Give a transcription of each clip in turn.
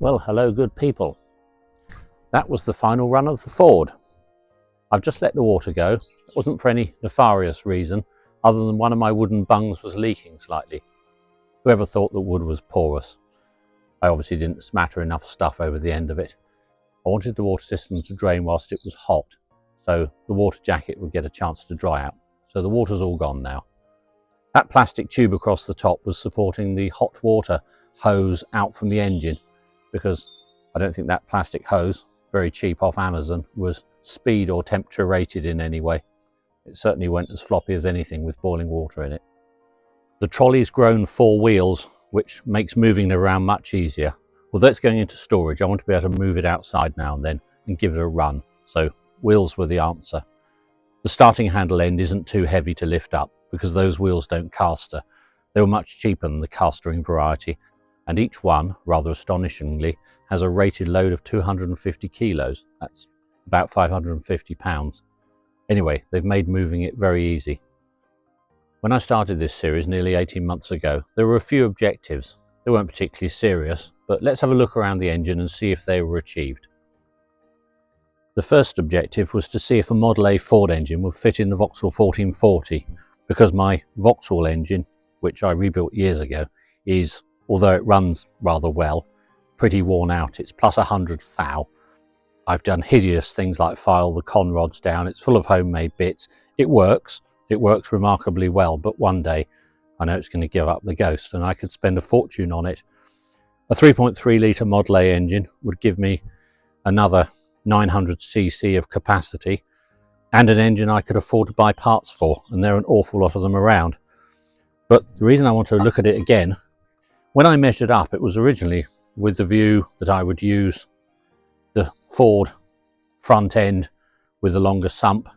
Well, hello good people. That was the final run of the Ford. I've just let the water go. It wasn't for any nefarious reason other than one of my wooden bungs was leaking slightly. Whoever thought the wood was porous? I obviously didn't smatter enough stuff over the end of it. I wanted the water system to drain whilst it was hot, so the water jacket would get a chance to dry out. So the water's all gone now. That plastic tube across the top was supporting the hot water hose out from the engine, because I don't think that plastic hose, very cheap off Amazon, was speed or temperature rated in any way. It certainly went as floppy as anything with boiling water in it. The trolley's grown 4 wheels, which makes moving it around much easier. Although it's going into storage, I want to be able to move it outside now and then and give it a run, so wheels were the answer. The starting handle end isn't too heavy to lift up because those wheels don't caster. They were much cheaper than the castering variety, and each one, rather astonishingly, has a rated load of 250 kilos. That's about 550 pounds. Anyway, they've made moving it very easy. When I started this series nearly 18 months ago, there were a few objectives. They weren't particularly serious, but let's have a look around the engine and see if they were achieved. The first objective was to see if a Model A Ford engine would fit in the Vauxhall 1440, because my Vauxhall engine, which I rebuilt years ago, is, although it runs rather well, pretty worn out. It's plus 100 thou. I've done hideous things like file the con rods down. It's full of homemade bits. It works remarkably well, but one day I know it's going to give up the ghost and I could spend a fortune on it. A 3.3 litre Model A engine would give me another 900cc of capacity and an engine I could afford to buy parts for, and there are an awful lot of them around. But the reason I want to look at it again, when I measured up, it was originally with the view that I would use the Ford front end with the longer sump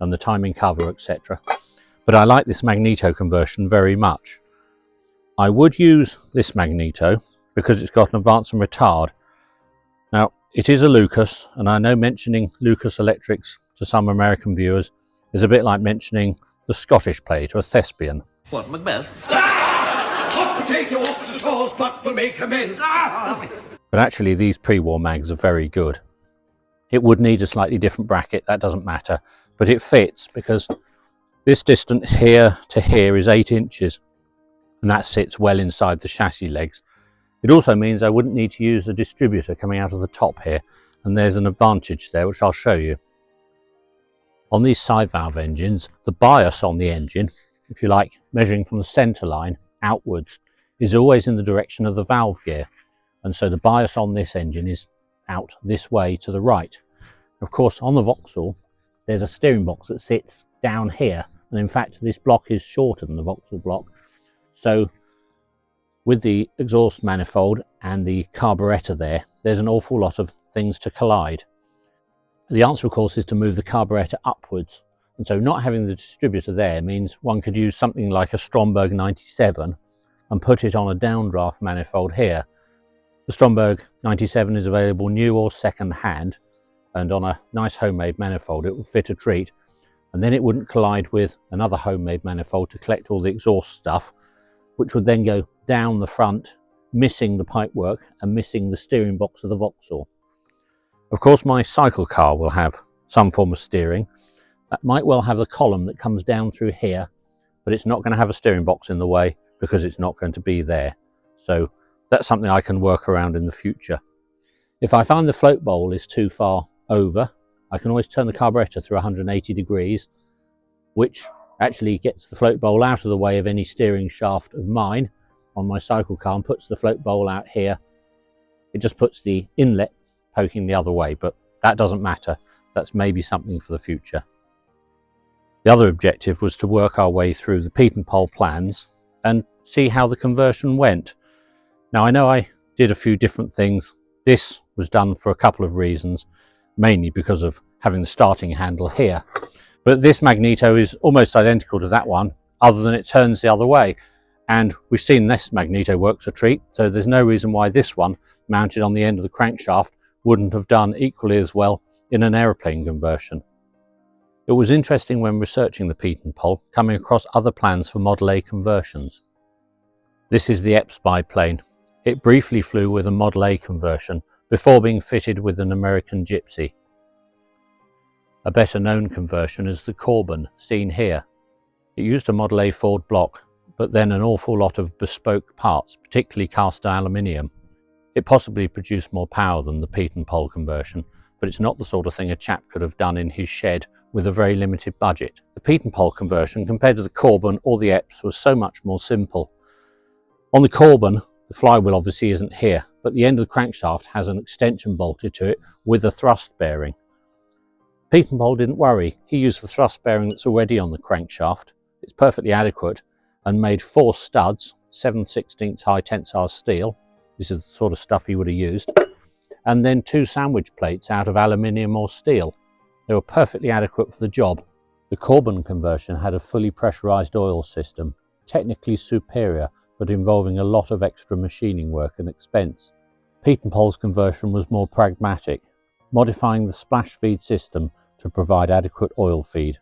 and the timing cover, etc. But I like this magneto conversion very much. I would use this magneto because it's got an advance and retard. Now, it is a Lucas, and I know mentioning Lucas Electrics to some American viewers is a bit like mentioning the Scottish play to a thespian. What, Macbeth? Hot potato off the sauce, but we'll make amends. But actually these pre-war mags are very good. It would need a slightly different bracket, that doesn't matter, but it fits because this distance here to here is 8 inches, and that sits well inside the chassis legs. It also means I wouldn't need to use a distributor coming out of the top here, and there's an advantage there which I'll show you. On these side valve engines, the bias on the engine, if you like, measuring from the centre line outwards, is always in the direction of the valve gear, and so the bias on this engine is out this way to the right. Of course, on the Vauxhall there's a steering box that sits down here, and in fact this block is shorter than the Vauxhall block, so with the exhaust manifold and the carburettor there's an awful lot of things to collide. The answer, of course, is to move the carburettor upwards, and so not having the distributor there means one could use something like a Stromberg 97 and put it on a downdraft manifold here. The Stromberg 97 is available new or second hand, and on a nice homemade manifold it would fit a treat, and then it wouldn't collide with another homemade manifold to collect all the exhaust stuff, which would then go down the front, missing the pipework and missing the steering box of the Vauxhall. Of course, my cycle car will have some form of steering. That might well have a column that comes down through here, but it's not going to have a steering box in the way because it's not going to be there. So that's something I can work around in the future. If I find the float bowl is too far over, I can always turn the carburettor through 180 degrees, which actually gets the float bowl out of the way of any steering shaft of mine on my cycle car and puts the float bowl out here. It just puts the inlet poking the other way, but that doesn't matter. That's maybe something for the future. The other objective was to work our way through the Pietenpol plans and see how the conversion went. Now, I know I did a few different things. This was done for a couple of reasons, mainly because of having the starting handle here. But this magneto is almost identical to that one, other than it turns the other way. And we've seen this magneto works a treat, so there's no reason why this one, mounted on the end of the crankshaft, wouldn't have done equally as well in an aeroplane conversion. It was interesting when researching the Pietenpol, coming across other plans for Model A conversions. This is the Epps biplane. It briefly flew with a Model A conversion before being fitted with an American Gypsy. A better known conversion is the Corbin, seen here. It used a Model A Ford block, but then an awful lot of bespoke parts, particularly cast aluminium. It possibly produced more power than the Pietenpol conversion, but it's not the sort of thing a chap could have done in his shed with a very limited budget. The Pietenpol conversion, compared to the Corbin or the Epps, was so much more simple. On the Corbin, the flywheel obviously isn't here, but the end of the crankshaft has an extension bolted to it with a thrust bearing. Pietenpol didn't worry. He used the thrust bearing that's already on the crankshaft. It's perfectly adequate, and made 4 studs, 7/16 high tensile steel. This is the sort of stuff he would have used. And then 2 sandwich plates out of aluminium or steel. They were perfectly adequate for the job. The Corbin conversion had a fully pressurized oil system, technically superior, but involving a lot of extra machining work and expense. Pietenpol's conversion was more pragmatic, modifying the splash feed system to provide adequate oil feed.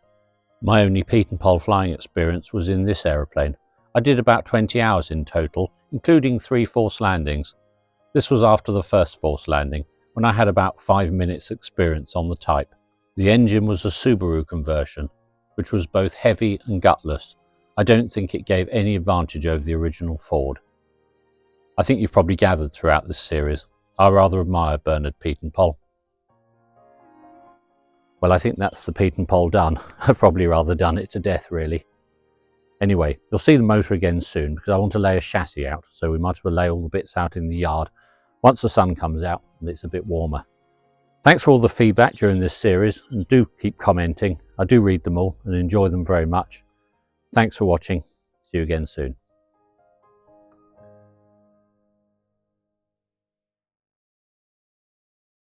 My only Pietenpol flying experience was in this aeroplane. I did about 20 hours in total, including 3 forced landings. This was after the first forced landing, when I had about 5 minutes experience on the type. The engine was a Subaru conversion, which was both heavy and gutless. I don't think it gave any advantage over the original Ford. I think you've probably gathered throughout this series, I rather admire Bernard Pietenpol. Well, I think that's the Pietenpol done. I've probably rather done it to death, really. Anyway, you'll see the motor again soon, because I want to lay a chassis out, so we might as well lay all the bits out in the yard once the sun comes out and it's a bit warmer. Thanks for all the feedback during this series, and do keep commenting. I do read them all and enjoy them very much. Thanks for watching. See you again soon.